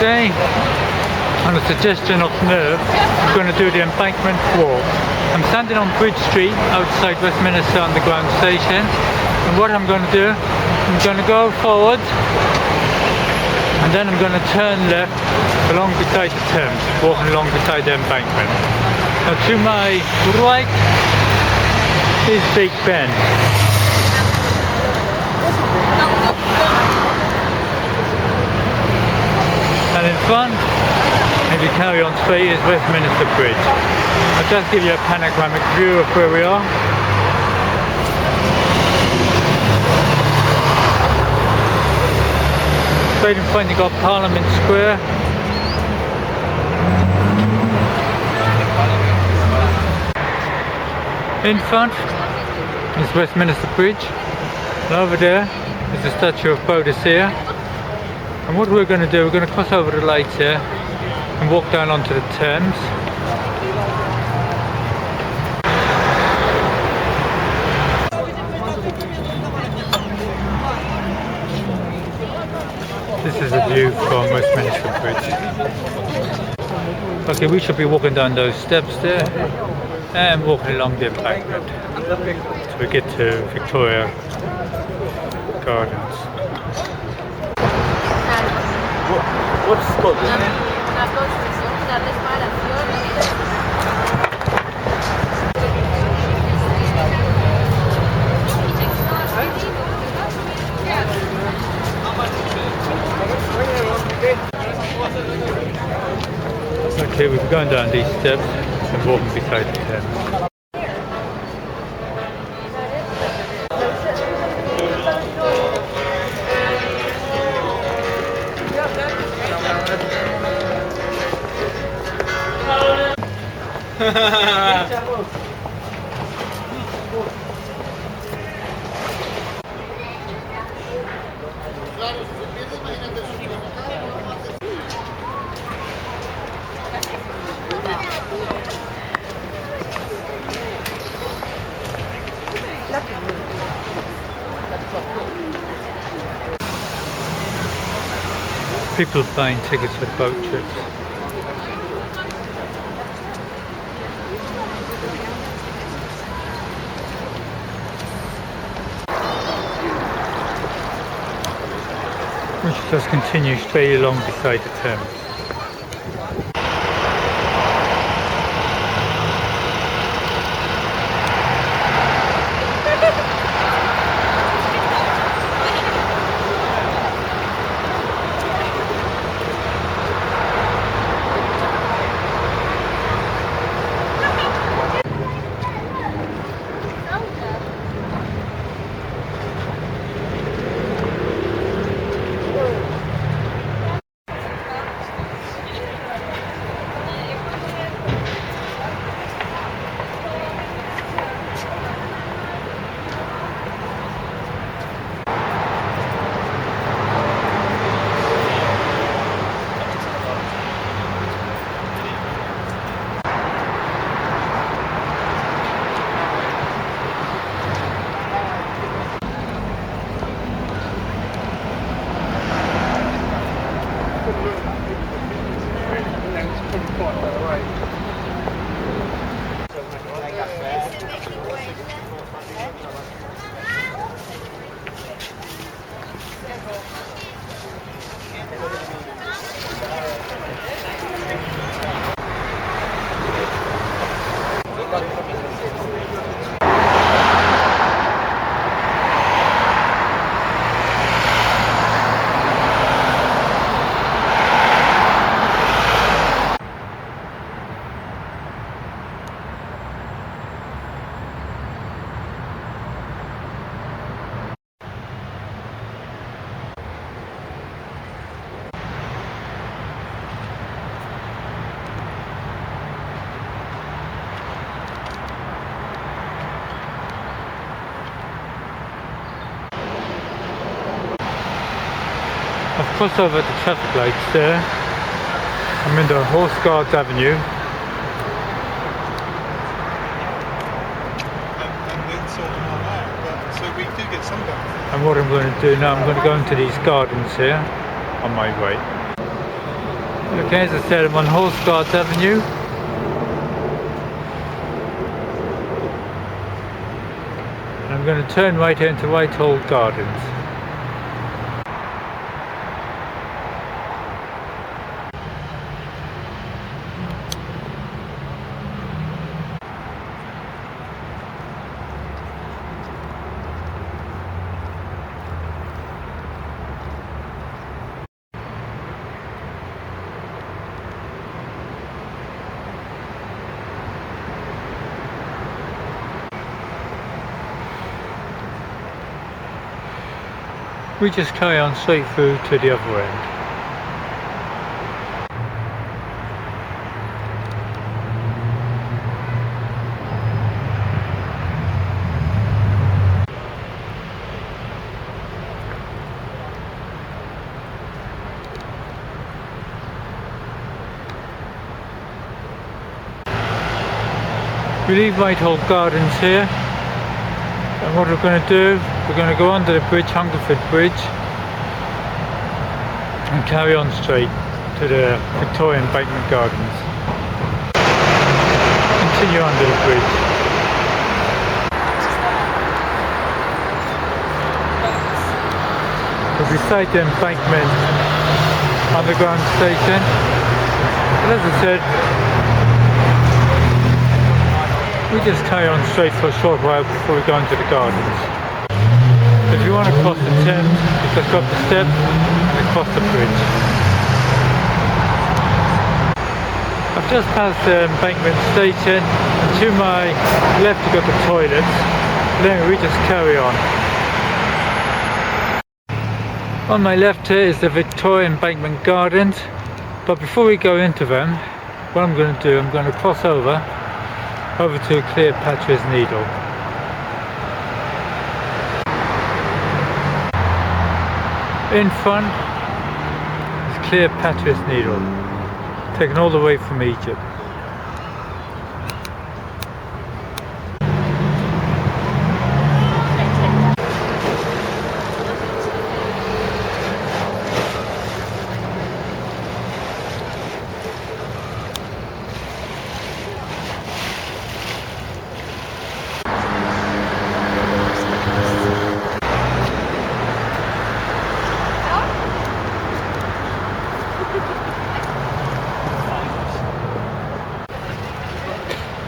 today, on a suggestion of Nerve, I'm going to do the Embankment walk. I'm standing on Bridge Street outside Westminster Underground Station, and what I'm going to do, I'm going to go forward and then I'm going to turn left along beside the Thames, walking along beside the Embankment. Now to my right is Big Ben. And in front, if you carry on straight, is Westminster Bridge. I'll just give you a panoramic view of where we are. Straight in front you've got Parliament Square. In front is Westminster Bridge. And over there is the statue of Boadicea. And what we're going to do, we're going to cross over the lights here and walk down onto the Thames. This is a view from Westminster Bridge. Okay, we should be walking down those steps there and walking along the Embankment till we get to Victoria Gardens. What's it called? Una construcción, una reparación. Okay, we're going down these steps and walking beside the Thames. People buying tickets for boat trips. We should just continue straight along beside the Thames. I've crossed over the traffic lights there. I'm in the Horse Guards Avenue. And what I'm going to do now, I'm going to go into these gardens here on my way. Okay, as I said, I'm on Horse Guards Avenue. And I'm going to turn right into Whitehall Gardens. We just carry on straight through to the other end. We leave Whitehall Gardens here, and what we're going to do, we're going to go under the bridge, Hungerford Bridge, and carry on straight to the Victorian Embankment Gardens. Continue under the bridge. We're beside the Embankment underground station, but as I said, we just carry on straight for a short while before we go into the gardens. If you want to cross the Thames, you just go up the steps and across the bridge. I've just passed the Embankment station, and to my left you've got the toilets, but anyway we just carry on. On my left here is the Victoria Embankment Gardens, but before we go into them, what I'm going to do, I'm going to cross over to Cleopatra's Needle. In front is Cleopatra's Needle, taken all the way from Egypt.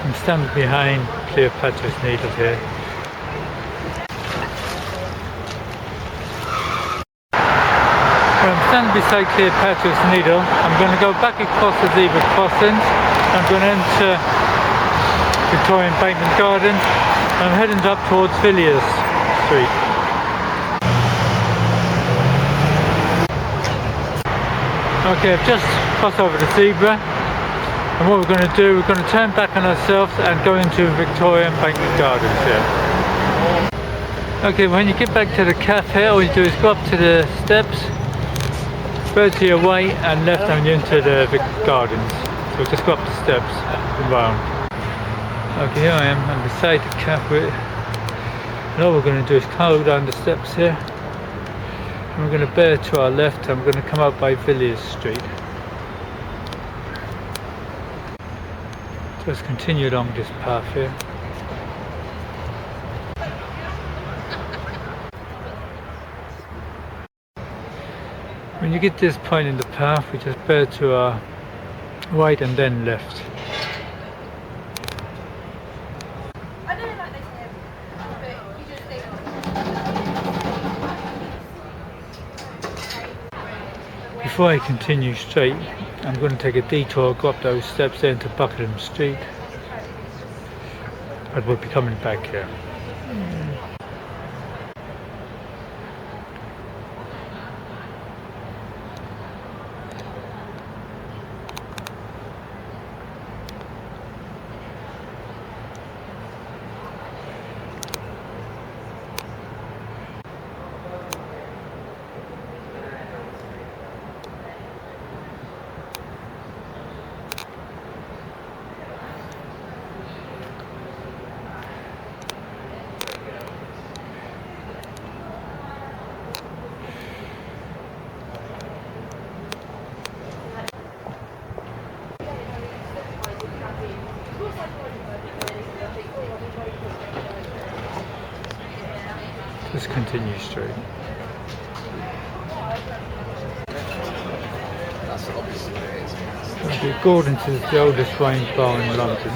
I'm standing behind Cleopatra's Needle here. When I'm standing beside Cleopatra's Needle, I'm going to go back across the zebra crossings. I'm going to enter Victoria Embankment Gardens. I'm heading up towards Villiers Street. Okay, I've just crossed over the zebra. And what we're going to do, we're going to turn back on ourselves and go into Victoria Embankment Gardens here. Okay, when you get back to the cafe, all you do is go up to the steps, go to your right and left and you're into the Gardens. So just go up the steps and round. Okay, here I am, I'm beside the cafe. And all we're going to do is go down the steps here. And we're going to bear to our left and we're going to come out by Villiers Street. Let's continue along this path here. When you get this point in the path, we just bear to our right and then left. I don't like this here, but you just think. Before I continue straight, I'm going to take a detour, go up those steps there into Buckingham Street, but we'll be coming back here. continue straight. Okay, Gordon's is the oldest wine bar in London.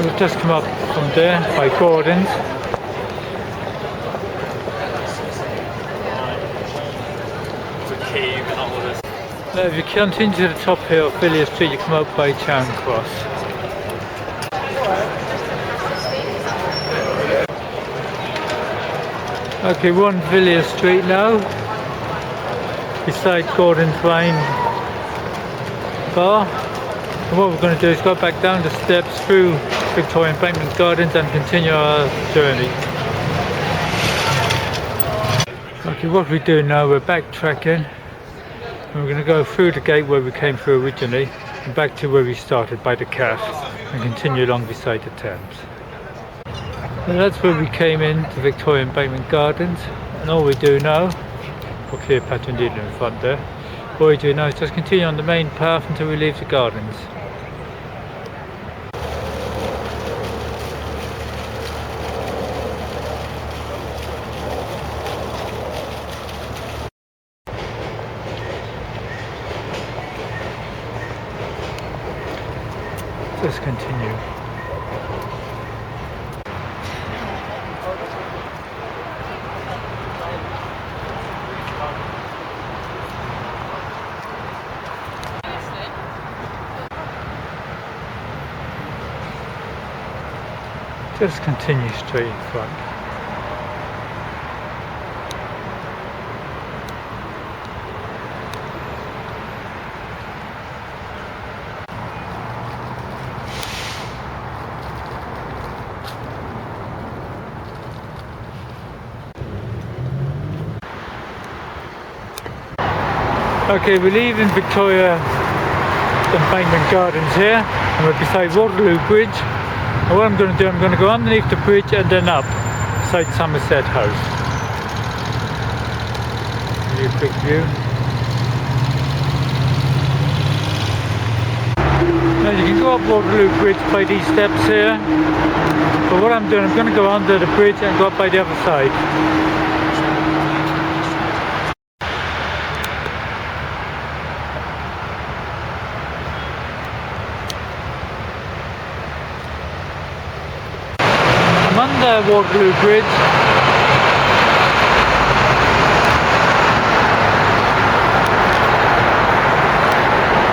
We've just come up from there by Gordon's. Now if you continue to the top here of Villiers Street, you come out by Charing Cross. Okay, we're on Villiers Street now, beside Gordon's Wine Bar. And what we're going to do is go back down the steps through Victoria Embankment Gardens and continue our journey. Okay, what we do now, we're backtracking. And we're going to go through the gate where we came through originally and back to where we started by the calf and continue along beside the Thames. And that's where we came in to Victoria Embankment Gardens, and all we do now, or Cleopatra indeed in front there, all we do now is just continue on the main path until we leave the gardens. Just continue. Just continue straight in front. Okay, we're leaving Victoria Embankment Gardens here, and we're beside Waterloo Bridge. And what I'm going to do, I'm going to go underneath the bridge and then up beside Somerset House. Give you a quick view. Now you can go up Waterloo Bridge by these steps here, but what I'm doing, I'm going to go under the bridge and go up by the other side. Under Waterloo Bridge,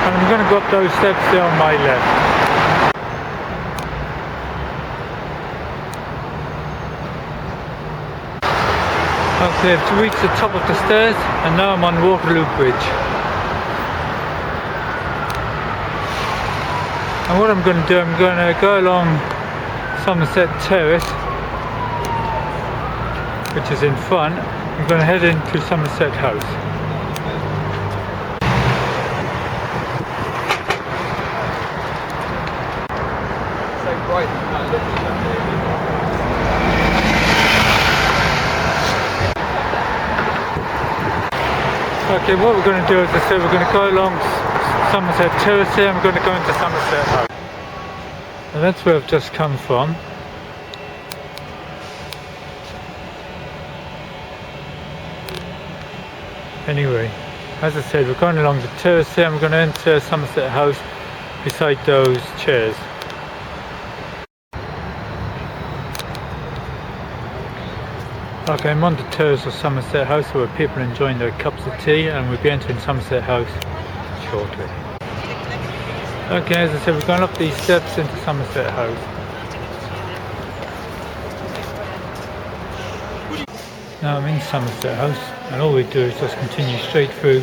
and I'm going to go up those steps there on my left. Okay, I've reached the top of the stairs and now I'm on Waterloo Bridge. And what I'm going to do, I'm going to go along Somerset Terrace, which is in front. I'm going to head into Somerset House. Okay, what we're going to do is, I said, we're going to go along Somerset Terrace here and we're going to go into Somerset House. And that's where I've just come from. Anyway, as I said, we're going along the terrace here and we're going to enter Somerset House beside those chairs. Okay, I'm on the terrace of Somerset House where people are enjoying their cups of tea, and we'll be entering Somerset House shortly. Okay, as I said, we're going up these steps into Somerset House. Now I'm in Somerset House, and all we do is just continue straight through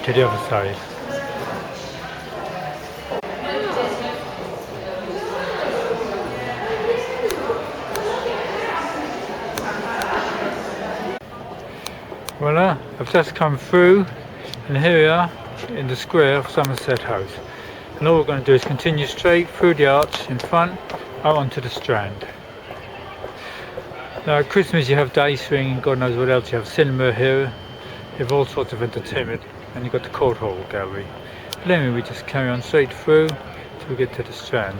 to the other side. Voila, I've just come through, and here we are in the square of Somerset House. And all we're going to do is continue straight through the arch in front, out onto the Strand. Now at Christmas you have the ice ring and God knows what else. You have cinema here, you have all sorts of entertainment, and you've got the court hall gallery. But anyway, we just carry on straight through till we get to the Strand.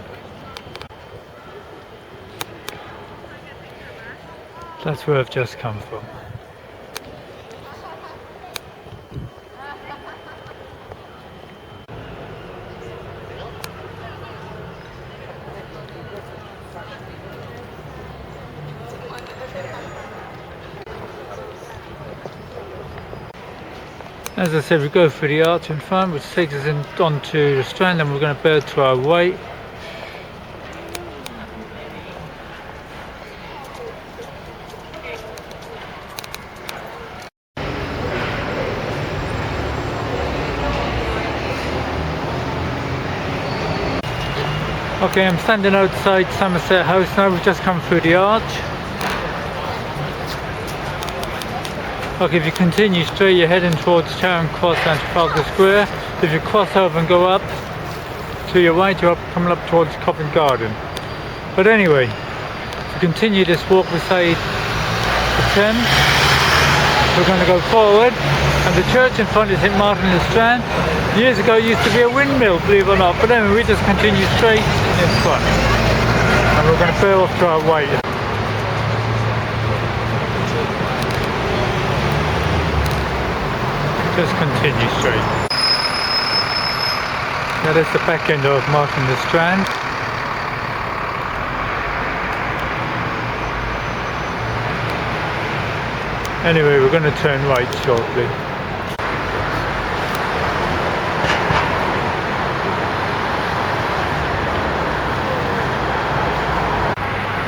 That's where I've just come from. As I said, we go through the arch in front, which takes us onto the Strand, and we're going to bear to our right. Okay, I'm standing outside Somerset House now. We've just come through the arch. Okay, if you continue straight, you're heading towards Charing Cross and Trafalgar Square. If you cross over and go up to your right, you're coming up towards Covent Garden. But anyway, to continue this walk beside the Thames, we're going to go forward, and the church in front is St Martin le Strand. Years ago it used to be a windmill, believe it or not, but anyway, we just continue straight in front. And we're going to bear off to our right. Just continue straight. Now that's the back end of Martin le Strand. Anyway, we're going to turn right shortly.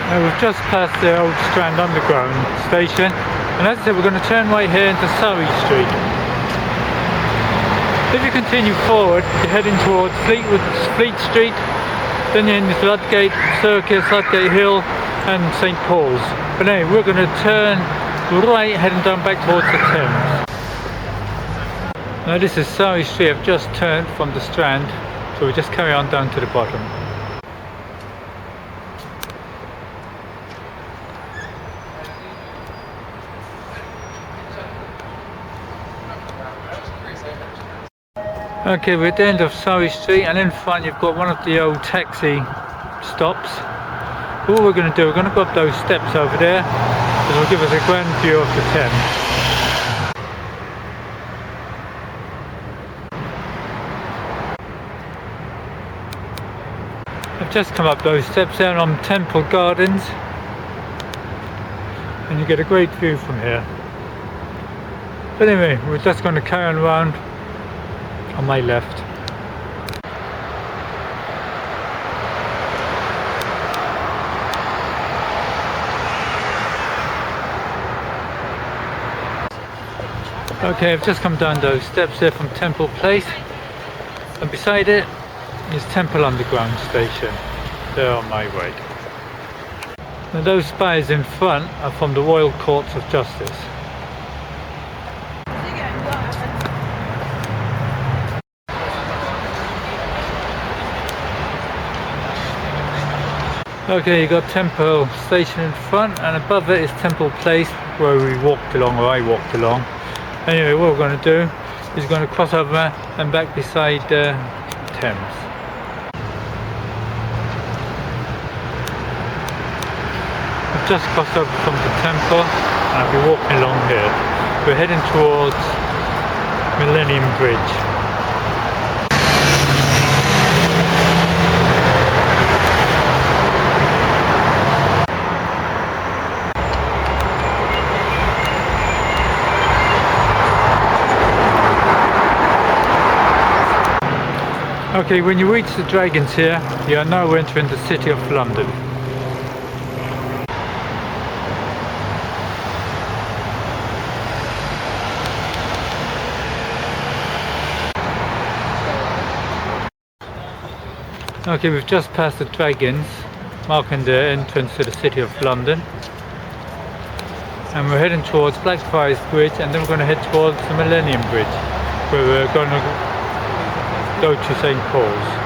Now we've just passed the old Strand Underground station, and as I said, we're going to turn right here into Surrey Street. If you continue forward, you're heading towards Fleet Street, then you're in Ludgate Circus, Ludgate Hill and St Paul's. But anyway, we're going to turn right, heading down back towards the Thames. Now this is Surrey Street. I've just turned from the Strand, so we just carry on down to the bottom. Okay, we're at the end of Surrey Street, and in front you've got one of the old taxi stops. What we're going to do, we're going to go up those steps over there, which will give us a grand view of the Thames. I've just come up those steps down on Temple Gardens, and you get a great view from here. But anyway, we're just going to carry on around on my left. Okay, I've just come down those steps there from Temple Place, and beside it is Temple Underground Station, there on my right. Now those spires in front are from the Royal Courts of Justice. Okay, you got Temple Station in front, and above it is Temple Place, where we walked along, or I walked along. Anyway, what we're going to do is going to cross over and back beside Thames. I've just crossed over from the Temple, and I'll be walking along here. We're heading towards Millennium Bridge. Okay, when you reach the Dragons here, you are now entering the City of London. Okay, we've just passed the Dragons, marking the entrance to the City of London. And we're heading towards Blackfriars Bridge, and then we're going to head towards the Millennium Bridge, where we're going to go to St Paul's.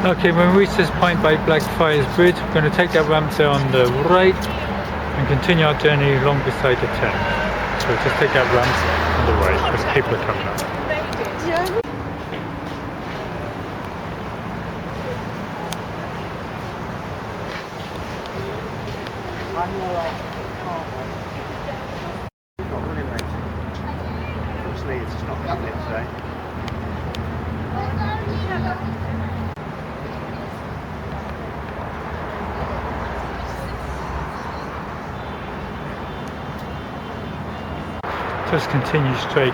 Okay, when we reach this point by Blackfriars Bridge, we're going to take that ramp there on the right and continue our journey along beside the Thames. So just take that ramp on the right because people are coming up. Unfortunately, it's just not happening today. Just continue straight.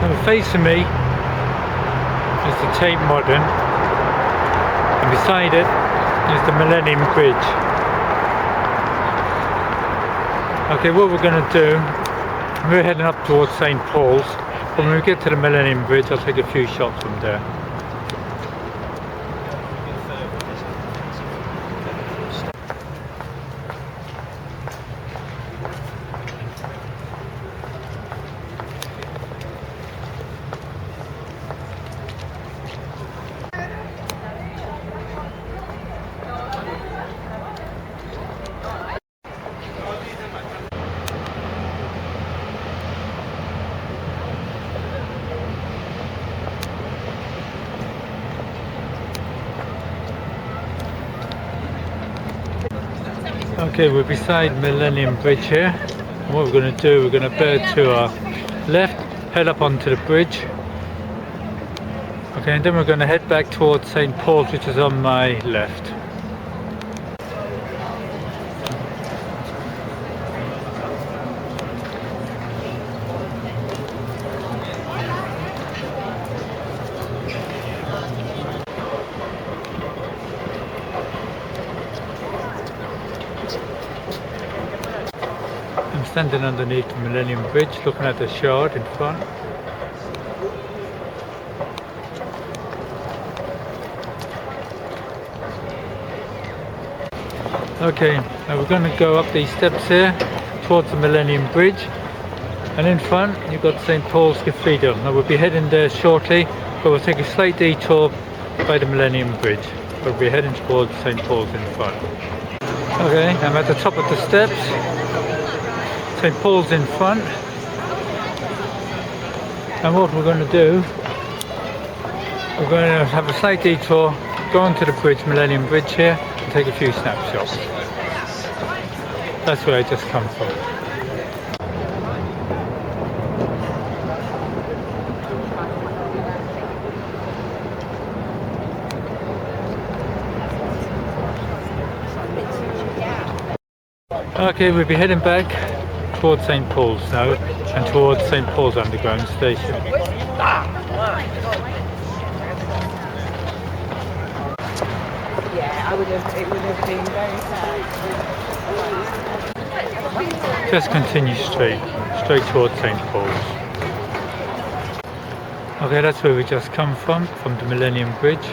And facing me is the Tate Modern, and beside it is the Millennium Bridge. Okay, what we're going to do, we're heading up towards St. Paul's, but when we get to the Millennium Bridge I'll take a few shots from there. Okay, we're beside Millennium Bridge here. And what we're going to do, we're going to bear to our left, head up onto the bridge. Okay, and then we're going to head back towards St. Paul's, which is on my left. I'm standing underneath the Millennium Bridge looking at the Shard in front. Okay, now we're going to go up these steps here towards the Millennium Bridge, and in front you've got St. Paul's Cathedral. Now we'll be heading there shortly, but we'll take a slight detour by the Millennium Bridge. We'll be heading towards St. Paul's in front. Okay, I'm at the top of the steps. St. Paul's in front, and what we're going to do, we're going to have a slight detour, go onto the bridge, Millennium Bridge here, and take a few snapshots. That's where I just come from. Okay, we'll be heading back towards St. Paul's now, and towards St. Paul's Underground Station. Yeah, it would have been very sad. Just continue straight towards St. Paul's. Okay, that's where we just come from the Millennium Bridge.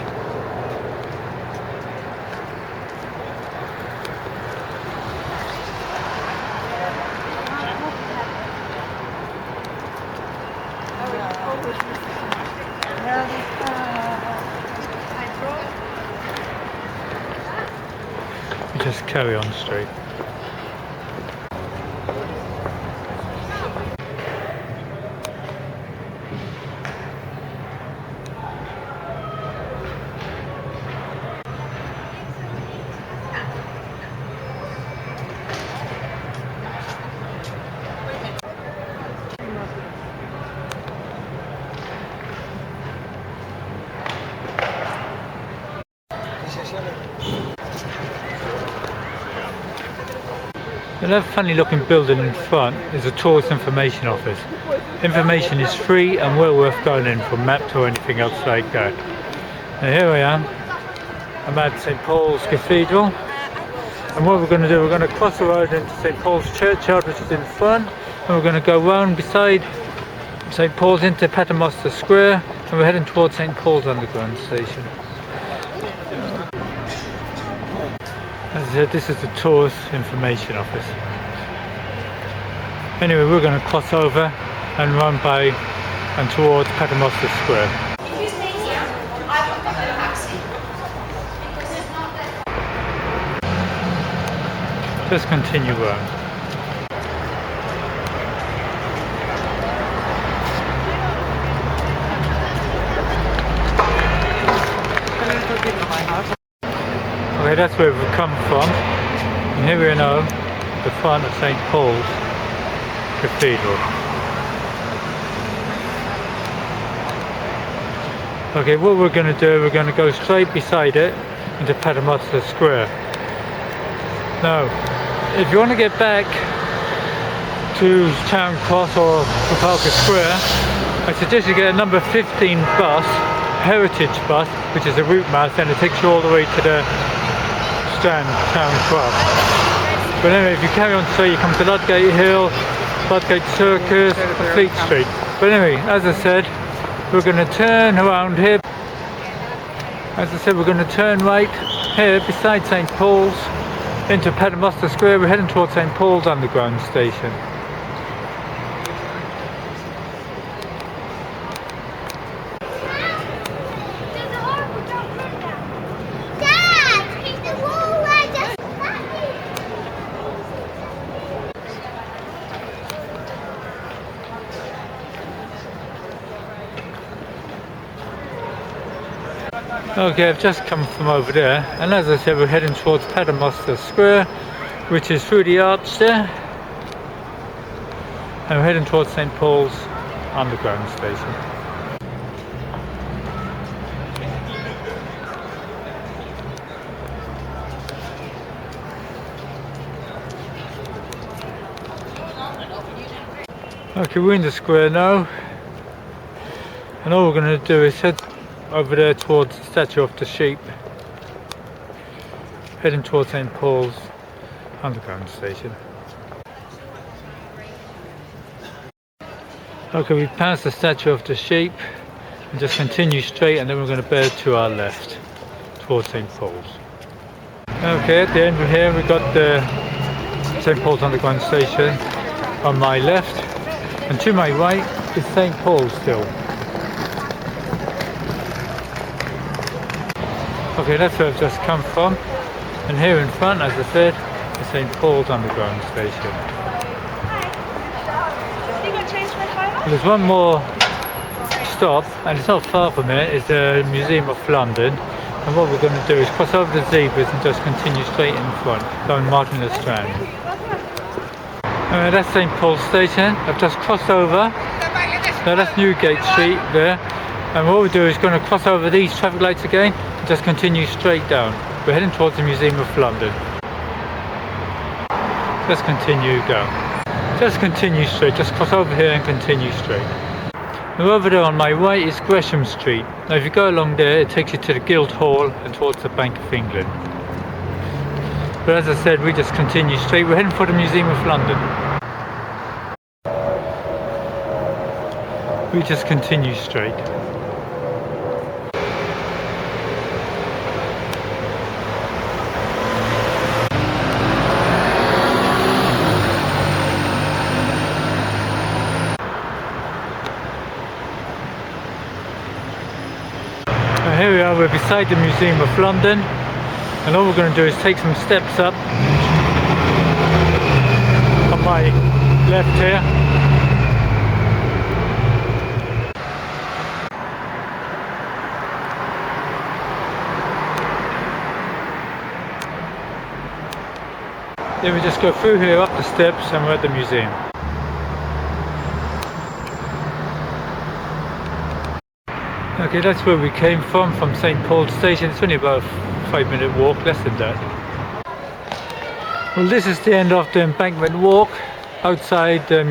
Just carry on straight. That funny looking building in front is a tourist information office. Information is free and well worth going in for maps or anything else like that. Now here I am. I'm at St Paul's Cathedral. And what we're going to do, we're going to cross the road into St Paul's Churchyard, which is in front. And we're going to go round beside St Paul's into Paternoster Square. And we're heading towards St Paul's Underground Station. As I said, this is the tourist information office. Anyway, we're going to cross over and run by and towards Paternoster Square. Just continue on. Okay, that's where we've come from. And here we are now, the front of St Paul's Cathedral. Okay, what we're going to do, we're going to go straight beside it into Paternoster Square. Now, if you want to get back to Charing Cross or Trafalgar Square, I suggest you get a number 15 bus, Heritage bus, which is a route map, and it takes you all the way to the Strand, Charing Cross. But anyway, if you carry on straight, you come to Ludgate Hill, Ludgate Circus, Fleet Street. But anyway, as I said, we're going to turn around here. As I said, we're going to turn right here beside St Paul's into Paternoster Square. We're heading towards St Paul's Underground Station. Okay, I've just come from over there, and as I said, we're heading towards Paternoster Square, which is through the arch there, and we're heading towards St Paul's Underground Station. Okay, we're in the square now, and all we're going to do is head over there towards the Statue of the Sheep, heading towards St Paul's Underground Station. Okay, we passed the Statue of the Sheep and just continue straight, and then we're going to bear to our left towards St Paul's. Okay, at the end of here we've got the St Paul's Underground Station on my left, and to my right is St Paul's still. Okay, that's where I've just come from, and here in front, as I said, is St Paul's Underground Station. There's one more stop, and it's not far from here, it's the Museum of London, and what we're going to do is cross over the zebras and just continue straight in front, going marking the Strand. That's St Paul's Station. I've just crossed over, now that's Newgate Street there, and what we'll do is going to cross over these traffic lights again, just continue straight down. We're heading towards the Museum of London. Just continue down. Just continue straight, just cross over here and continue straight. Now over there on my right is Gresham Street. Now if you go along there, it takes you to the Guildhall and towards the Bank of England. But as I said, we just continue straight. We're heading for the Museum of London. We just continue straight. Here we are, we're beside the Museum of London, and all we're going to do is take some steps up on my left here. Then we just go through here up the steps and we're at the museum. Okay, that's where we came from St Paul's Station. It's only about a 5-minute walk, less than that. Well, this is the end of the Embankment walk outside the